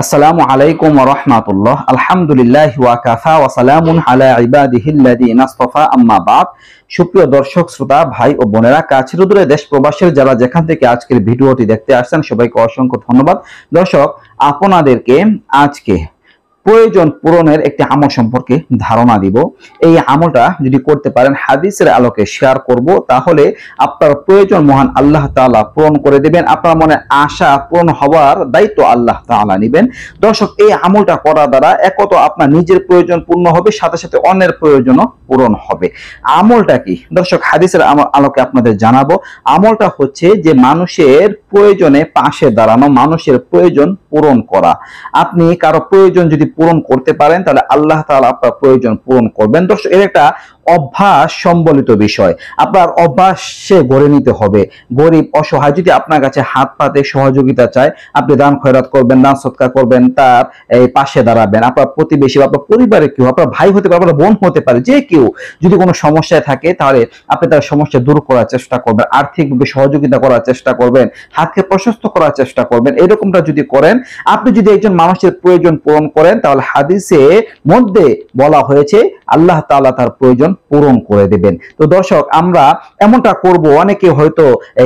আসসালামু আলাইকুম ওয়া রাহমাতুল্লাহ। আলহামদুলিল্লাহ ওয়া কাফা ওয়া সালামুন আলা ইবাদিহিল্লাযিনা ইসতাফা, আম্মা বাদ। সুপ্রিয় দর্শক শ্রোতা ভাই ও বোনেরা, কাছের দূরে দেশ প্রবাসের যারা যেখান থেকে আজকের ভিডিওটি দেখতে আসছেন সবাইকে অসংখ্য ধন্যবাদ। দর্শক, আপনাদেরকে আজকে প্রয়োজন পূরণের একটি আমল সম্পর্কে ধারণা দিব। এই আমলটা যদি করতে পারেন হাদিসের আলোকে শেয়ার করব, তাহলে আপনার প্রয়োজন মহান আল্লাহ তাআলা পূরণ করে দিবেন। আপনার মনে আশা পূরণ হওয়ার দায়িত্ব আল্লাহ তাআলা নেবেন। দর্শক, এই আমলটা করার দ্বারা একত আপনার নিজের প্রয়োজন পূর্ণ হবে, সাথে সাথে অন্যের প্রয়োজনও পূরণ হবে। আমলটা কি দর্শক, হাদিসের আলোকে আপনাদের জানাবো। আমলটা হচ্ছে যে মানুষের প্রয়োজনে পাশে দাঁড়ানো, মানুষের প্রয়োজন পূরণ করা। আপনি কারো প্রয়োজন যদি পূরণ করতে পারেন, তাহলে আল্লাহ তাআলা আপনার প্রয়োজন পূরণ করবেন। দর্শক, এর একটা অভ্যাস সম্বলিত বিষয়, আপনার অভ্যাসে গড়ে নিতে হবে। গরিব অসহায় যদি আপনার কাছে হাত পাতে সহযোগিতা চায়, আপনি দান খয়রাত করবেন, দান সৎকার করবেন, তার এই পাশে দাঁড়াবেন। আপনার প্রতিবেশী, আপনার পরিবারের কেউ, আপনার ভাই হতে পারে, আপনার বোন হতে পারে, যে কেউ যদি কোনো সমস্যায় থাকে, তাহলে আপনি তার সমস্যা দূর করার চেষ্টা করবেন, আর্থিকভাবে সহযোগিতা করার চেষ্টা করবেন, হাতকে প্রশস্ত করার চেষ্টা করবেন। এরকমটা যদি করেন, আপনি যদি একজন মানুষের প্রয়োজন পূরণ করেন, তাহলে হাদিসে মধ্যে বলা হয়েছে আল্লাহ তাআলা তার প্রয়োজন পূরণ করে দেবেন। তো দর্শক, আমরা এমনটা করব, অনেকে হয়তো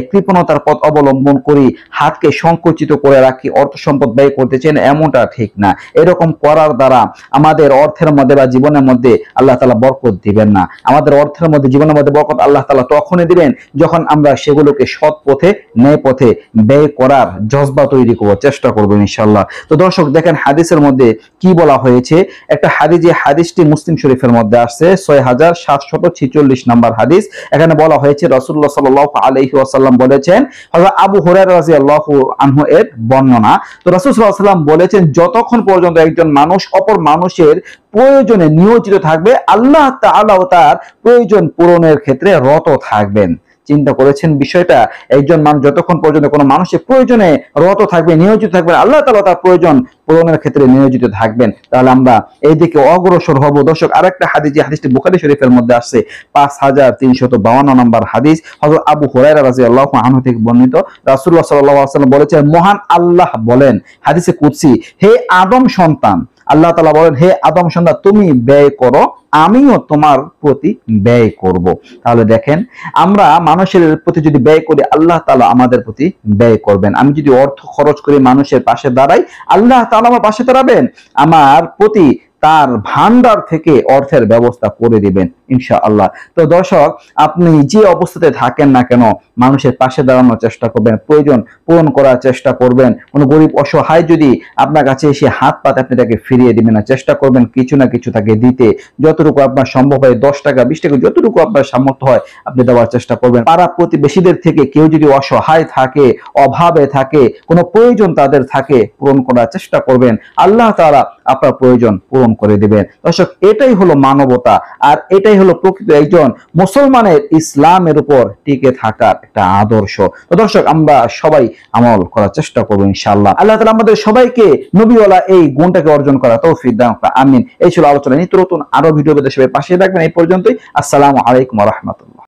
কৃপণতার পথ অবলম্বন করি, হাতকে সংকুচিত করে রাখি, অর্থ সম্পদ ব্যয় করতে চান, এমনটা ঠিক না। এরকম করার দ্বারা আমাদের অর্থের মধ্যে বা জীবনের মধ্যে আল্লাহ তাআলা বরকত দিবেন না। আমাদের অর্থের মধ্যে, জীবনের মধ্যে বরকত আল্লাহ তাআলা তখনই দিবেন যখন আমরা সেগুলোকে সৎ পথে, ন্যায় পথে ব্যয় করার জজবা তৈরি করব, চেষ্টা করবো ইনশাআল্লাহ। তো দর্শক, দেখেন হাদিসের মধ্যে কি বলা হয়েছে। একটা হাদিস, যে হাদিসটি মুসলিম শরীফের মধ্যে আসছে, 6746 নম্বর হাদিস। এখানে বলা হয়েছে রাসূলুল্লাহ সাল্লাল্লাহু আলাইহি ওয়াসাল্লাম বলেছেন, হযরত আবু হুরায়রা রাদিয়াল্লাহু আনহু এর বর্ণনা। তো রাসূল সাল্লাল্লাহু আলাইহি ওয়াসাল্লাম বলেছেন, যতক্ষণ পর্যন্ত একজন মানুষ অপর মানুষের প্রয়োজনে নিয়োজিত থাকবে, আল্লাহ তাআলাও তার প্রয়োজন পূরণের ক্ষেত্রে রত থাকবেন। চিন্তা করেছেন বিষয়টা? একজন মানুষ যতক্ষণ পর্যন্ত কোনো মানুষের প্রয়োজনে রত থাকবে, নিয়োজিত থাকবে, আল্লাহ তাআলা তার প্রয়োজন পূরণের ক্ষেত্রে নিয়োজিত থাকবেন। তাহলে আমরা এই দিকে অগ্রসর হব। দর্শক, আরেকটা হাদিস, যে হাদিসটি বুখারী শরীফের মধ্যে আসছে, 5352 নম্বর হাদিস, হযরত আবু হুরায়রা রাদিয়াল্লাহু আনহু থেকে বর্ণিত। রাসূলুল্লাহ সাল্লাল্লাহু আলাইহি ওয়াসাল্লাম বলেছেন, মহান আল্লাহ বলেন হাদিসে কুদসি, হে আদম সন্তান, আল্লাহ তাআলা বলেন, হে আদম সন্তান, তুমি ব্যয় করো, আমিও তোমার প্রতি ব্যয় করব। তাহলে দেখেন, আমরা মানুষের প্রতি যদি ব্যয় করি, আল্লাহ তাআলা আমাদের প্রতি ব্যয় করবেন। আমি যদি অর্থ খরচ করে মানুষের পাশে দাঁড়াই, আল্লাহ তাআলা আমার পাশে দাঁড়াবেন, আমার প্রতি তার ভান্ডার থেকে অর্থের ব্যবস্থা করে দিবেন ইনশাআল্লাহ। তো দর্শক, আপনি যে অবস্থাতে থাকেন না কেন, মানুষের পাশে দাঁড়ানোর চেষ্টা করবেন, প্রয়োজন পূরণ করার চেষ্টা করবেন। কোনো গরিব অসহায় যদি আপনার কাছে এসে হাত পাতে, আপনি তাকে ফিরিয়ে দিবেন না, চেষ্টা করবেন কিছু না কিছু তাকে দিতে। যতটুকু আপনার সম্ভব হয়, 10 টাকা 20 টাকা, যতটুকু আপনার সামর্থ্য হয় আপনি দেওয়ার চেষ্টা করবেন। পাড়া প্রতিবেশীদের থেকে কেউ যদি অসহায় থাকে, অভাবে থাকে, কোনো প্রয়োজন তাদের থাকে, পূরণ করার চেষ্টা করবেন, আল্লাহ তাআলা আপনার প্রয়োজন পূরণ করে দিবেন। দর্শক, এটাই হলো মানবতা, আর এটাই হলো প্রকৃত একজন মুসলমানের ইসলামের উপর টিকে থাকার একটা আদর্শ। তো দর্শক, আমরা সবাই আমল করার চেষ্টা করবো ইনশাআল্লাহ। আল্লাহ তাআলা আমাদের সবাইকে নবীওয়ালা এই গুণটাকে অর্জন করা তৌফিক দান করুন, আমিন। এই ছিল আলোচনা। নিত্য নতুন আরো ভিডিও পেতে সবাই পাশে থাকবেন। এই পর্যন্তই। আসসালামু আলাইকুম ওয়া রাহমাতুল্লাহ।